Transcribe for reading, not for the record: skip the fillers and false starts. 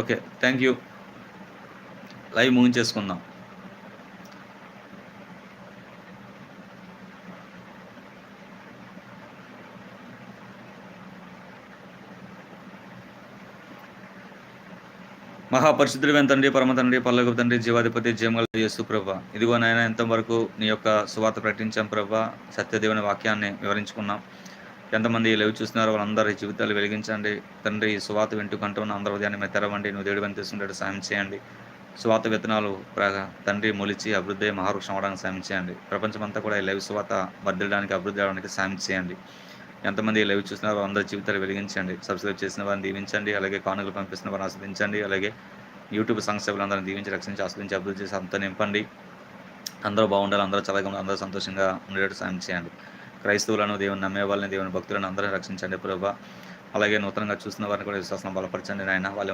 Okay. Thank you. Live ముగించేసుకుందాం. మహాపరిశుద్ధుడైన తండ్రి, పరమ తండ్రి, పరలోకపు తండ్రి, జీవాధిపతి, జీవముగల యేసు ప్రభువా, ఇదిగో నాయన ఎంతవరకు నీ యొక్క సువార్త ప్రకటించాం ప్రభువా, సత్యదేవుని వాక్యాన్ని వివరించుకున్నాం. ఎంతమంది లైవ్ చూస్తున్నారో వాళ్ళందరి జీవితాలు వెలిగించండి తండ్రి. ఈ సువార్త వింటూ కంటున్న అందరి హృదయాన్ని మీరు తెరవండి. నువ్వు దేవుడివని తెలుసుకునేటట్టు సాయం చేయండి. సువార్త విత్తనాలు తండ్రి మొలిచి అభివృద్ధి మహావృక్షం అవడానికి సాయం చేయండి. ప్రపంచమంతా కూడా ఈ లైవ్ సువార్త వర్ధిల్లడానికి, అభివృద్ధి అవడానికి సాయం చేయండి. ఎంతమంది లైవ్ చూస్తున్నారో అందరి జీవితాలు వెలిగించండి. సబ్స్క్రైబ్ చేసిన వారిని దీవించండి. అలాగే కానుకలు పంపిస్తున్న వారిని ఆస్వాదించండి. అలాగే యూట్యూబ్ సంస్థలందరినీ దీవించి, రక్షించి, ఆస్వాదించి, అభివృద్ధి చేసి అంతా నింపండి. అందరూ బాగుండాలి, అందరూ చల్లగా ఉండాలి, అందరూ సంతోషంగా ఉండేటట్టు సాయం చేయండి. క్రైస్తవులను, దేవుని నమ్మే వాళ్ళని, దేవుని భక్తులను అందరినీ రక్షించండి ప్రభువా. అలాగే నూతనంగా చూస్తున్న వారిని కూడా విశ్వాసం బలపరచండి నాయన. వాళ్ళ